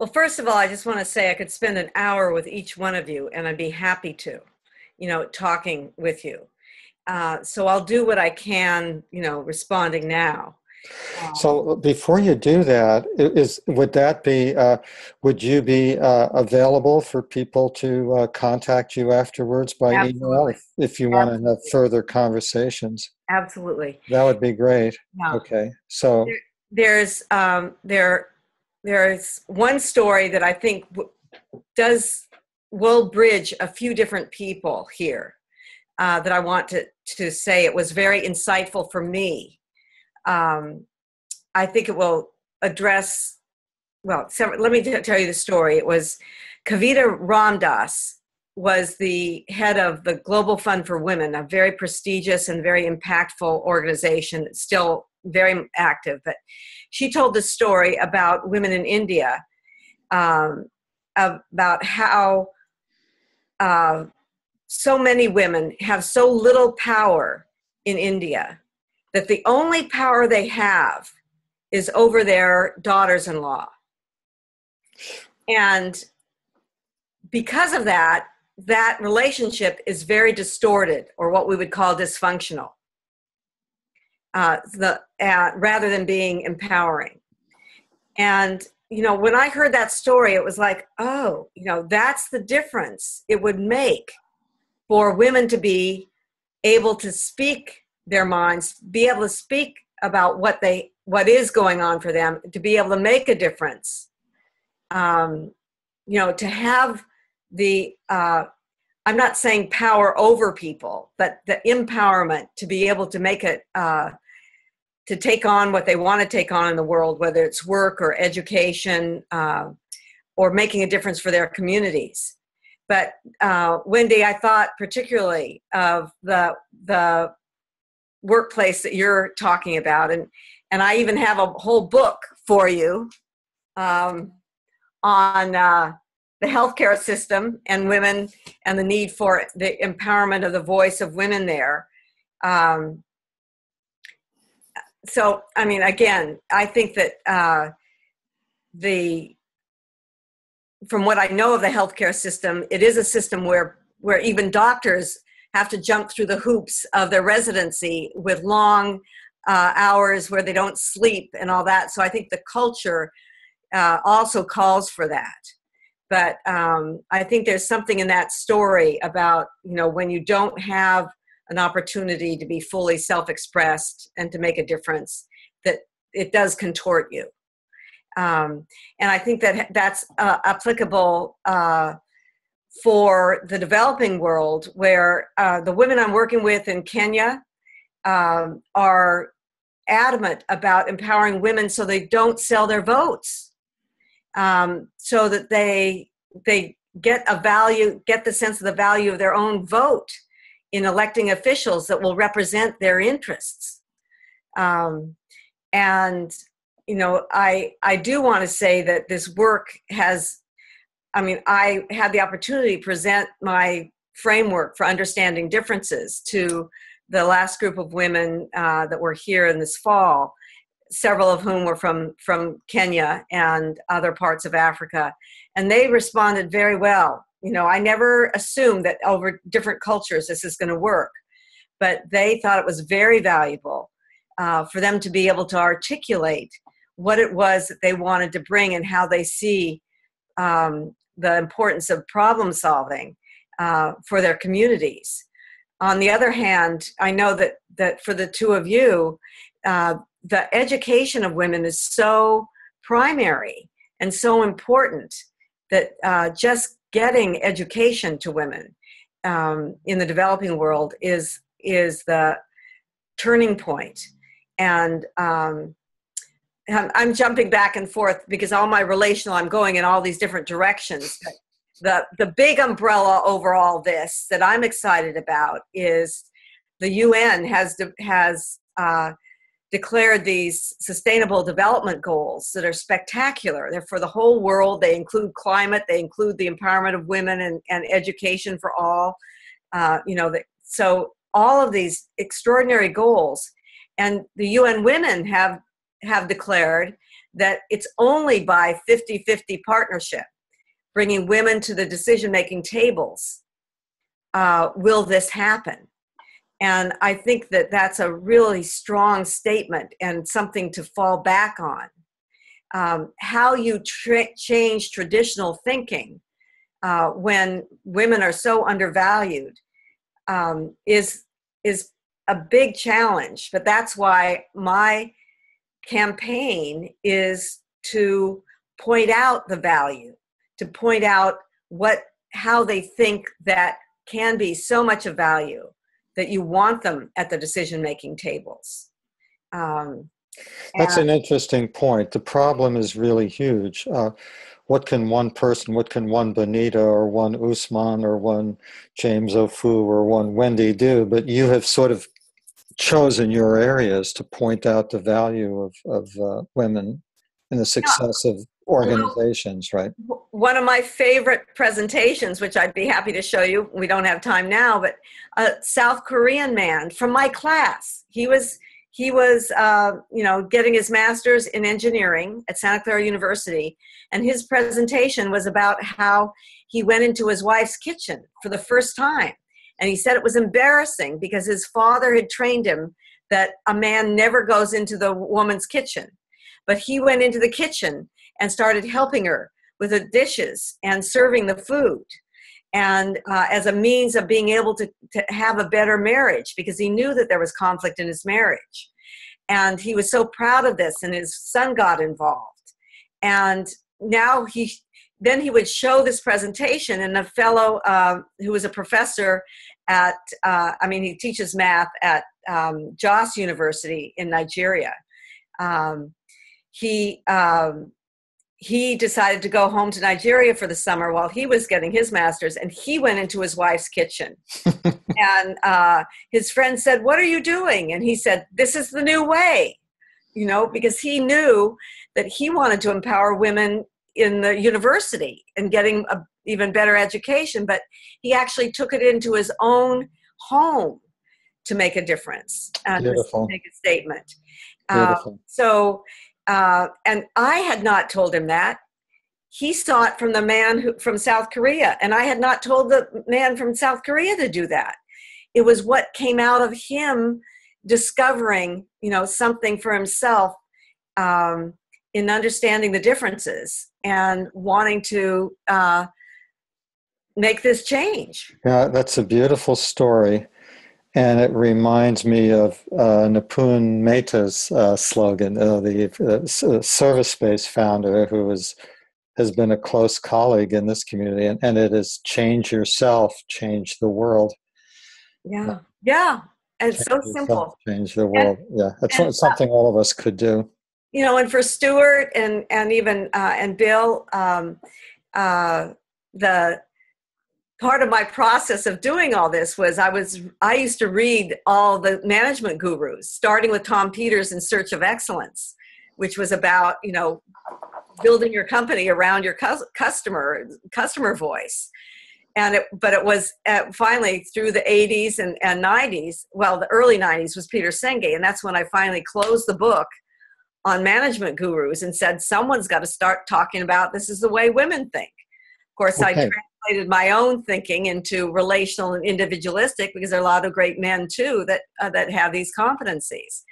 Well, first of all, I just want to say I could spend an hour with each one of you, and I'd be happy to, talking with you. So I'll do what I can, responding now. Um, So before you do that, would that be would you be available for people to contact you afterwards by email Absolutely. if you want to have Absolutely. further conversations? Absolutely. That would be great. Now, Okay. So there, there's there's one story that I think does will bridge a few different people here that I want to say. It was very insightful for me. Um, I think it will address, well, let me tell you the story. It was Kavita Ramdas was the head of the Global Fund for Women, a very prestigious and very impactful organization that's still very active. But she told the story about women in India, um, about how uh, so many women have so little power in India that the only power they have is over their daughters-in-law. And because of that, that relationship is very distorted, or what we would call dysfunctional, rather than being empowering. And, when I heard that story, it was like, oh, that's the difference it would make for women to be able to speak their minds, be able to speak about what is going on for them, to be able to make a difference. To have the, I'm not saying power over people, but the empowerment to be able to make it, to take on what they want to take on in the world, whether it's work or education, or making a difference for their communities. But Wendy, I thought particularly of the workplace that you're talking about, and I even have a whole book for you on the healthcare system and women and the need for the empowerment of the voice of women there. So, I mean, again, I think that from what I know of the healthcare system, it is a system where even doctors have to jump through the hoops of their residency with long hours where they don't sleep and all that. So I think the culture also calls for that. But I think there's something in that story about, when you don't have an opportunity to be fully self-expressed and to make a difference, that it does contort you. And I think that that's applicable for the developing world, where the women I'm working with in Kenya are adamant about empowering women so they don't sell their votes, so that they get the sense of the value of their own vote in electing officials that will represent their interests. And I do want to say that this work I had the opportunity to present my framework for understanding differences to the last group of women that were here in this fall, several of whom were from Kenya and other parts of Africa. And they responded very well. I never assumed that over different cultures this is going to work, but they thought it was very valuable for them to be able to articulate what it was that they wanted to bring and how they see the importance of problem solving for their communities. On the other hand, I know that for the two of you, the education of women is so primary and so important that just getting education to women in the developing world is the turning point. And I'm jumping back and forth because all my relational, I'm going in all these different directions. The big umbrella over all this that I'm excited about is the UN has declared these sustainable development goals that are spectacular. They're for the whole world. They include climate. They include the empowerment of women and education for all. So all of these extraordinary goals, and the UN Women have declared that it's only by 50-50 partnership, bringing women to the decision-making tables, will this happen. And I think that that's a really strong statement and something to fall back on. How you change traditional thinking when women are so undervalued is a big challenge. But that's why my campaign is to point out the value, to point out how they think that can be so much of value that you want them at the decision-making tables. That's an interesting point. The problem is really huge. What can one person, what can one Bonita or one Usman or one James Ofu or one Wendy do? But you have sort of chosen your areas to point out the value of women and the success of organizations, right? One of my favorite presentations, which I'd be happy to show you, we don't have time now, but a South Korean man from my class. He was getting his master's in engineering at Santa Clara University, and his presentation was about how he went into his wife's kitchen for the first time. And he said it was embarrassing because his father had trained him that a man never goes into the woman's kitchen. But he went into the kitchen and started helping her with the dishes and serving the food, and as a means of being able to have a better marriage, because he knew that there was conflict in his marriage. And he was so proud of this, and his son got involved. And now he would show this presentation, and a fellow who was a professor at, he teaches math at Jos University in Nigeria. He decided to go home to Nigeria for the summer while he was getting his master's, and he went into his wife's kitchen. And his friend said, "What are you doing?" And he said, "This is the new way," because he knew that he wanted to empower women in the university and getting an even better education, but he actually took it into his own home to make a difference and to make a statement. And I had not told him that. He saw it from the man from South Korea, and I had not told the man from South Korea to do that. It was what came out of him discovering, something for himself in understanding the differences and wanting to make this change. Yeah, that's a beautiful story. And it reminds me of Nipun Mehta's slogan, the service-based founder who has been a close colleague in this community, and it is change yourself, change the world. Yeah, and it's so simple. Change the world. That's something all of us could do. And for Stuart and even and Bill, the part of my process of doing all this was I used to read all the management gurus, starting with Tom Peters' In Search of Excellence, which was about, building your company around your customer voice. But it was finally through the 80s and 90s, the early 90s was Peter Senge. And that's when I finally closed the book on management gurus and said, someone's got to start talking about this is the way women think. Of course, I translated my own thinking into relational and individualistic, because there are a lot of great men too that have these competencies.